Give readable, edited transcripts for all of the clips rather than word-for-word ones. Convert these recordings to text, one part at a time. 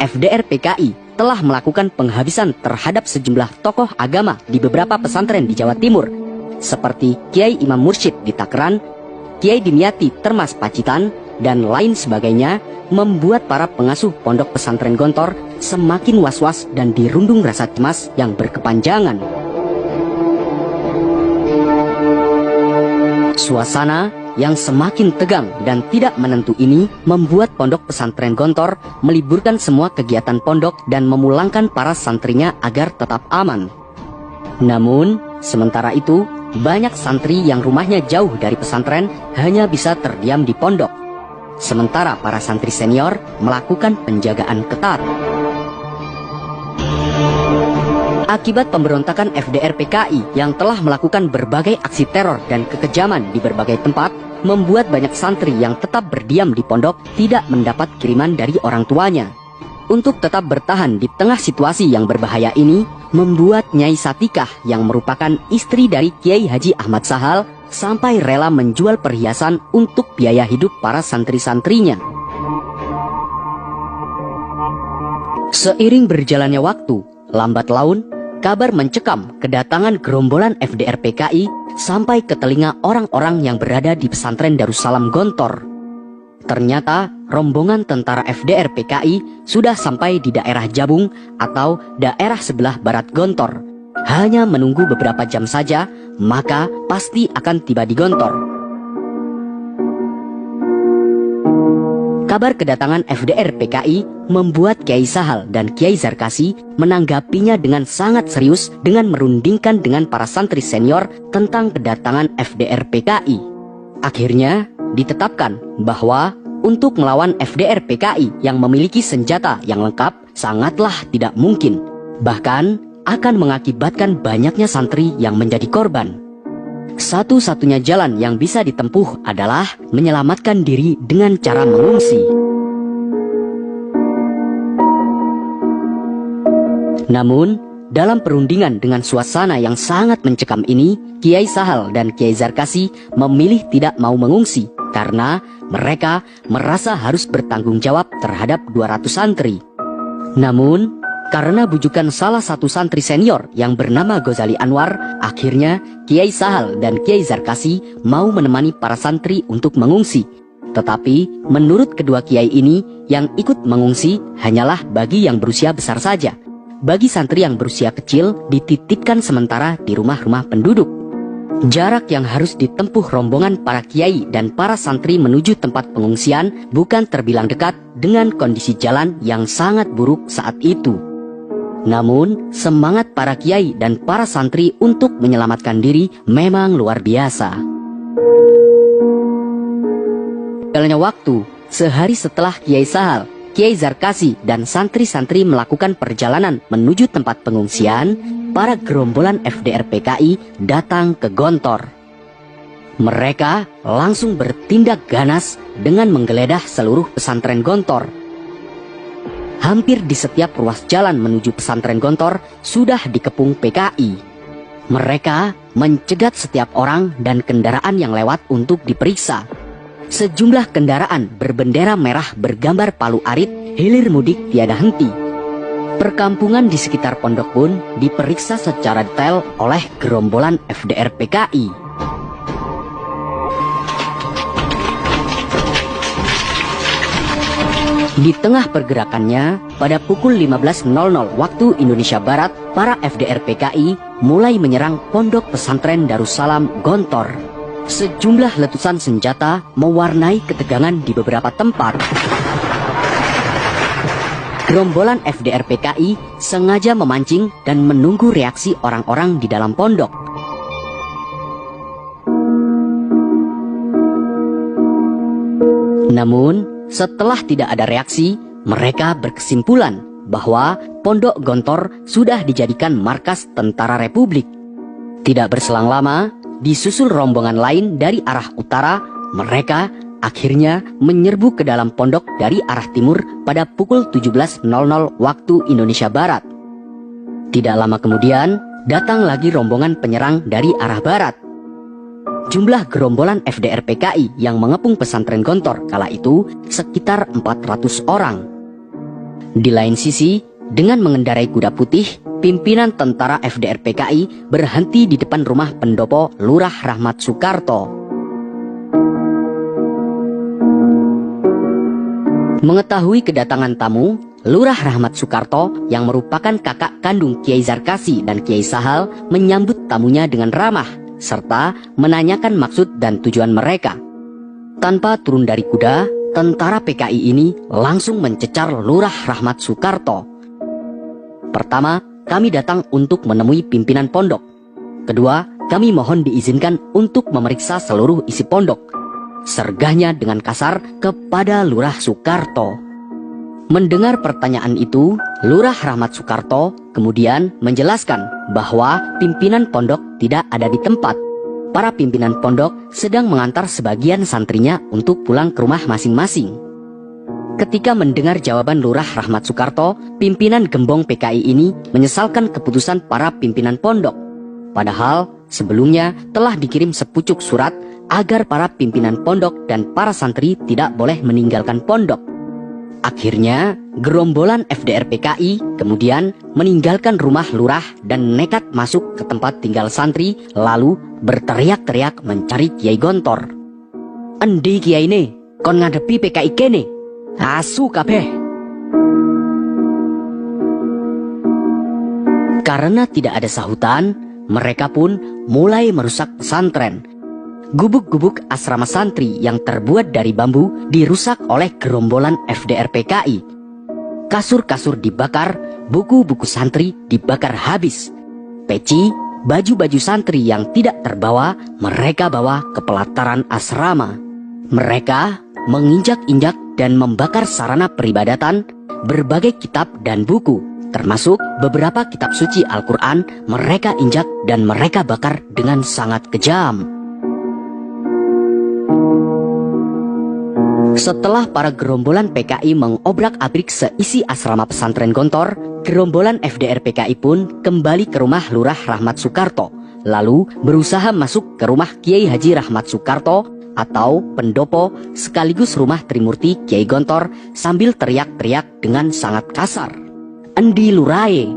FDR PKI telah melakukan penghabisan terhadap sejumlah tokoh agama di beberapa pesantren di Jawa Timur, seperti Kiai Imam Mursyid di Takeran, Kiai Dimyati Termas Pacitan, dan lain sebagainya, membuat para pengasuh pondok pesantren Gontor semakin was-was dan dirundung rasa cemas yang berkepanjangan. Suasana yang semakin tegang dan tidak menentu ini membuat pondok pesantren Gontor meliburkan semua kegiatan pondok dan memulangkan para santrinya agar tetap aman. Namun, sementara itu, banyak santri yang rumahnya jauh dari pesantren hanya bisa terdiam di pondok, sementara para santri senior melakukan penjagaan ketat. Akibat pemberontakan FDR PKI yang telah melakukan berbagai aksi teror dan kekejaman di berbagai tempat, membuat banyak santri yang tetap berdiam di pondok tidak mendapat kiriman dari orang tuanya. Untuk tetap bertahan di tengah situasi yang berbahaya ini, membuat Nyai Satikah yang merupakan istri dari Kiai Haji Ahmad Sahal sampai rela menjual perhiasan untuk biaya hidup para santri-santrinya. Seiring berjalannya waktu, lambat laun, kabar mencekam kedatangan gerombolan FDR PKI sampai ke telinga orang-orang yang berada di pesantren Darussalam Gontor. Ternyata rombongan tentara FDR PKI sudah sampai di daerah Jabung atau daerah sebelah barat Gontor. Hanya menunggu beberapa jam saja, maka pasti akan tiba di Gontor. Kabar kedatangan FDR PKI membuat Kiai Sahal dan Kiai Zarkasi menanggapinya dengan sangat serius dengan merundingkan dengan para santri senior tentang kedatangan FDR PKI. Akhirnya ditetapkan bahwa untuk melawan FDR PKI yang memiliki senjata yang lengkap sangatlah tidak mungkin, bahkan akan mengakibatkan banyaknya santri yang menjadi korban. Satu-satunya jalan yang bisa ditempuh adalah menyelamatkan diri dengan cara mengungsi. Namun, dalam perundingan dengan suasana yang sangat mencekam ini, Kiai Sahal dan Kiai Zarkasi memilih tidak mau mengungsi karena mereka merasa harus bertanggung jawab terhadap 200 santri. Namun, karena bujukan salah satu santri senior yang bernama Ghazali Anwar, akhirnya Kiai Sahal dan Kiai Zarkasi mau menemani para santri untuk mengungsi. Tetapi menurut kedua kiai ini, yang ikut mengungsi hanyalah bagi yang berusia besar saja. Bagi santri yang berusia kecil dititipkan sementara di rumah-rumah penduduk. Jarak yang harus ditempuh rombongan para kiai dan para santri menuju tempat pengungsian bukan terbilang dekat dengan kondisi jalan yang sangat buruk saat itu. Namun, semangat para kiai dan para santri untuk menyelamatkan diri memang luar biasa. Berjalannya waktu, sehari setelah Kiai Sahal, Kiai Zarkasi, dan santri-santri melakukan perjalanan menuju tempat pengungsian, para gerombolan FDR PKI datang ke Gontor. Mereka langsung bertindak ganas dengan menggeledah seluruh pesantren Gontor. Hampir di setiap ruas jalan menuju pesantren Gontor sudah dikepung PKI. Mereka mencegat setiap orang dan kendaraan yang lewat untuk diperiksa. Sejumlah kendaraan berbendera merah bergambar palu arit hilir mudik tiada henti. Perkampungan di sekitar pondok pun diperiksa secara detail oleh gerombolan FDR PKI. Di tengah pergerakannya, pada pukul 15.00 waktu Indonesia Barat, para FDR PKI mulai menyerang pondok pesantren Darussalam Gontor. Sejumlah letusan senjata mewarnai ketegangan di beberapa tempat. Gerombolan FDR PKI sengaja memancing dan menunggu reaksi orang-orang di dalam pondok. Namun, setelah tidak ada reaksi, mereka berkesimpulan bahwa Pondok Gontor sudah dijadikan markas Tentara Republik. Tidak berselang lama, disusul rombongan lain dari arah utara, mereka akhirnya menyerbu ke dalam pondok dari arah timur pada pukul 17.00 waktu Indonesia Barat. Tidak lama kemudian, datang lagi rombongan penyerang dari arah barat. Jumlah gerombolan FDR PKI yang mengepung pesantren Gontor kala itu sekitar 400 orang. Di lain sisi, dengan mengendarai kuda putih, pimpinan tentara FDR PKI berhenti di depan rumah pendopo Lurah Rahmat Soekarto. Mengetahui kedatangan tamu, Lurah Rahmat Soekarto yang merupakan kakak kandung Kiai Zarkasi dan Kiai Sahal menyambut tamunya dengan ramah serta menanyakan maksud dan tujuan mereka. Tanpa turun dari kuda, tentara PKI ini langsung mencecar Lurah Rahmat Soekarto. Pertama, kami datang untuk menemui pimpinan pondok. Kedua, kami mohon diizinkan untuk memeriksa seluruh isi pondok. Sergahnya dengan kasar kepada Lurah Soekarto. Mendengar pertanyaan itu, Lurah Rahmat Soekarto kemudian menjelaskan bahwa pimpinan pondok tidak ada di tempat. Para pimpinan pondok sedang mengantar sebagian santrinya untuk pulang ke rumah masing-masing. Ketika mendengar jawaban Lurah Rahmat Soekarto, pimpinan gembong PKI ini menyesalkan keputusan para pimpinan pondok. Padahal sebelumnya telah dikirim sepucuk surat agar para pimpinan pondok dan para santri tidak boleh meninggalkan pondok. Akhirnya, gerombolan FDR PKI kemudian meninggalkan rumah lurah dan nekat masuk ke tempat tinggal santri, lalu berteriak-teriak mencari Kiai Gontor. "Endi Kiai ne? Kon ngadepi PKI kene? Asu kabeh." Karena tidak ada sahutan, mereka pun mulai merusak pesantren. Gubuk-gubuk asrama santri yang terbuat dari bambu dirusak oleh gerombolan FDR PKI. Kasur-kasur dibakar, buku-buku santri dibakar habis. Peci, baju-baju santri yang tidak terbawa, mereka bawa ke pelataran asrama. Mereka menginjak-injak dan membakar sarana peribadatan, berbagai kitab dan buku, termasuk beberapa kitab suci Al-Quran, mereka injak dan mereka bakar dengan sangat kejam. Setelah para gerombolan PKI mengobrak-abrik seisi asrama pesantren Gontor, gerombolan FDR PKI pun kembali ke rumah Lurah Rahmat Soekarto, lalu berusaha masuk ke rumah Kiai Haji Rahmat Soekarto atau pendopo sekaligus rumah Trimurti Kiai Gontor sambil teriak-teriak dengan sangat kasar. "Endi lurae?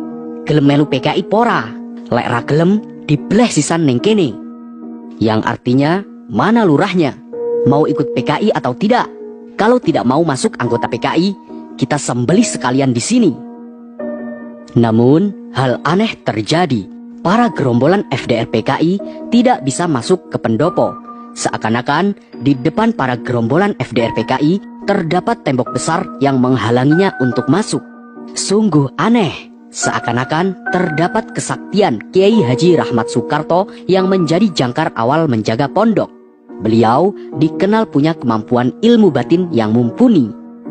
Gelem melu PKI pora? Lek ra gelem dibleh sisan ning kene." Yang artinya, mana lurahnya? Mau ikut PKI atau tidak? Kalau tidak mau masuk anggota PKI, kita sembelih sekalian di sini. Namun, hal aneh terjadi. Para gerombolan FDR PKI tidak bisa masuk ke pendopo. Seakan-akan di depan para gerombolan FDR PKI terdapat tembok besar yang menghalanginya untuk masuk. Sungguh aneh. Seakan-akan terdapat kesaktian Kiai Haji Rahmat Soekarto yang menjadi jangkar awal menjaga pondok. Beliau dikenal punya kemampuan ilmu batin yang mumpuni.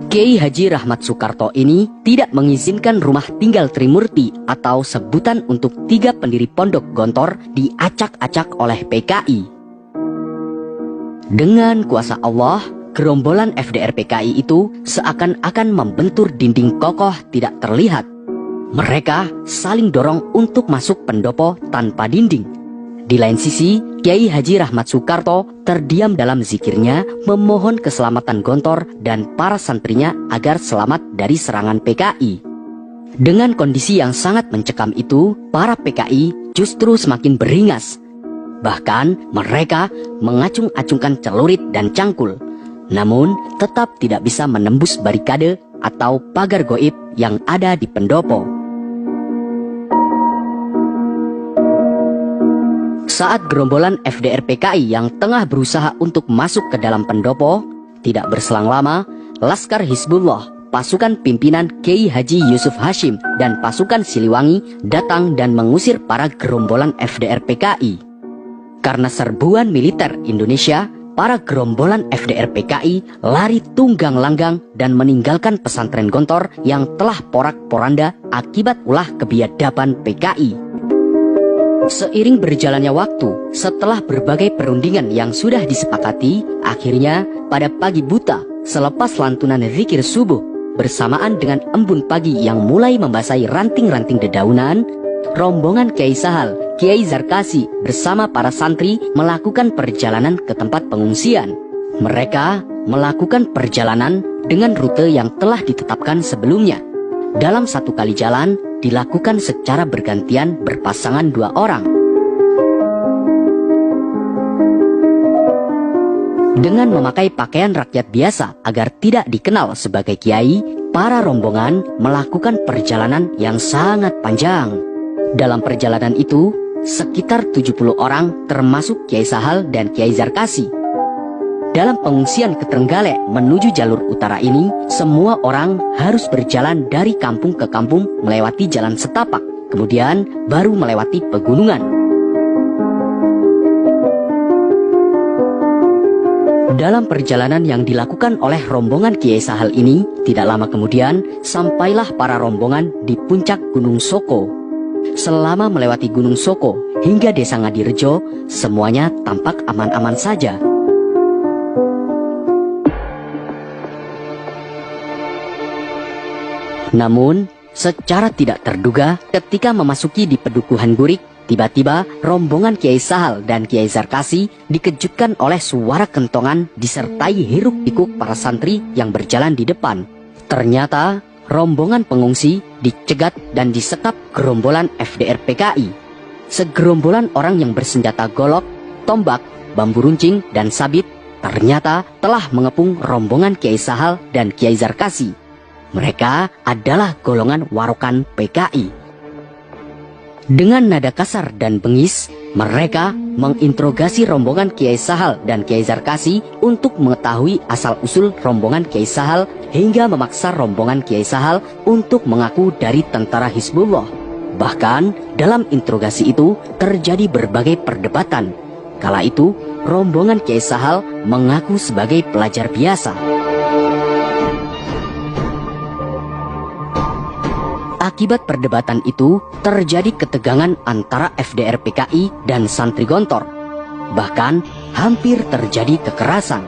Kiai Haji Rahmat Soekarto ini tidak mengizinkan rumah tinggal Trimurti atau sebutan untuk 3 pendiri pondok Gontor diacak-acak oleh PKI. Dengan kuasa Allah, gerombolan FDR PKI itu seakan-akan membentur dinding kokoh tidak terlihat. Mereka saling dorong untuk masuk pendopo tanpa dinding. Di lain sisi, Kiai Haji Rahmat Soekarto terdiam dalam zikirnya memohon keselamatan Gontor dan para santrinya agar selamat dari serangan PKI. Dengan kondisi yang sangat mencekam itu, para PKI justru semakin beringas. Bahkan mereka mengacung-acungkan celurit dan cangkul, namun tetap tidak bisa menembus barikade atau pagar goib yang ada di pendopo. Saat gerombolan FDR PKI yang tengah berusaha untuk masuk ke dalam pendopo, tidak berselang lama, Laskar Hizbullah, pasukan pimpinan Kiai Haji Yusuf Hashim dan pasukan Siliwangi datang dan mengusir para gerombolan FDR PKI. Karena serbuan militer Indonesia, para gerombolan FDR PKI lari tunggang langgang dan meninggalkan pesantren Gontor yang telah porak-poranda akibat ulah kebiadaban PKI. Seiring berjalannya waktu, setelah berbagai perundingan yang sudah disepakati, akhirnya pada pagi buta, selepas lantunan zikir subuh, bersamaan dengan embun pagi yang mulai membasahi ranting-ranting dedaunan, rombongan Kiai Sahal, Kiai Zarkasi bersama para santri melakukan perjalanan ke tempat pengungsian. Mereka melakukan perjalanan dengan rute yang telah ditetapkan sebelumnya. Dalam satu kali jalan, dilakukan secara bergantian berpasangan 2 orang. Dengan memakai pakaian rakyat biasa agar tidak dikenal sebagai kiai, para rombongan melakukan perjalanan yang sangat panjang. Dalam perjalanan itu, sekitar 70 orang termasuk Kiai Sahal dan Kiai Zarkasi. Dalam pengungsian ke Trenggalek menuju jalur utara ini, semua orang harus berjalan dari kampung ke kampung melewati jalan setapak, kemudian baru melewati pegunungan. Dalam perjalanan yang dilakukan oleh rombongan Kiai Sahal ini, tidak lama kemudian sampailah para rombongan di puncak Gunung Soko. Selama melewati Gunung Soko hingga Desa Ngadirejo, semuanya tampak aman-aman saja. Namun, secara tidak terduga, ketika memasuki di Pedukuhan Gurik, tiba-tiba rombongan Kiai Sahal dan Kiai Zarkasi dikejutkan oleh suara kentongan disertai hiruk-pikuk para santri yang berjalan di depan. Ternyata, rombongan pengungsi dicegat dan disekap gerombolan FDR PKI. Segerombolan orang yang bersenjata golok, tombak, bambu runcing, dan sabit ternyata telah mengepung rombongan Kiai Sahal dan Kiai Zarkasi. Mereka adalah golongan warokan PKI. Dengan nada kasar dan bengis, mereka menginterogasi rombongan Kiai Sahal dan Kiai Zarkasi untuk mengetahui asal-usul rombongan Kiai Sahal hingga memaksa rombongan Kiai Sahal untuk mengaku dari tentara Hizbullah. Bahkan dalam interogasi itu terjadi berbagai perdebatan. Kala itu, rombongan Kiai Sahal mengaku sebagai pelajar biasa. Akibat perdebatan itu, terjadi ketegangan antara FDR PKI dan santri Gontor. Bahkan, hampir terjadi kekerasan.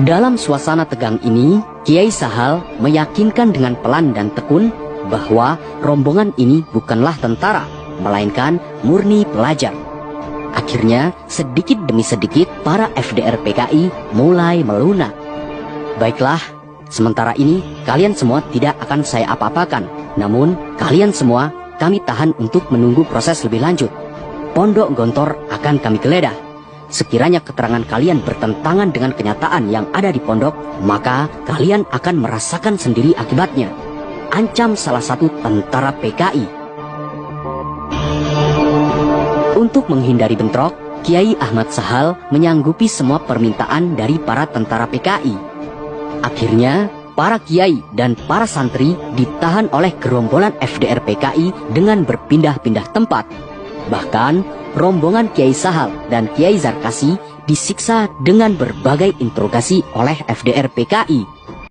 Dalam suasana tegang ini, Kiai Sahal meyakinkan dengan pelan dan tekun bahwa rombongan ini bukanlah tentara, melainkan murni pelajar. Akhirnya, sedikit demi sedikit, para FDR PKI mulai melunak. Baiklah, sementara ini kalian semua tidak akan saya apa-apakan. Namun, kalian semua kami tahan untuk menunggu proses lebih lanjut. Pondok Gontor akan kami geledah. Sekiranya keterangan kalian bertentangan dengan kenyataan yang ada di pondok, maka kalian akan merasakan sendiri akibatnya. Ancam salah satu tentara PKI. Untuk menghindari bentrok, Kiai Ahmad Sahal menyanggupi semua permintaan dari para tentara PKI. Akhirnya, para kiai dan para santri ditahan oleh gerombolan FDR PKI dengan berpindah-pindah tempat. Bahkan, rombongan Kiai Sahal dan Kiai Zarkasi disiksa dengan berbagai interogasi oleh FDR PKI.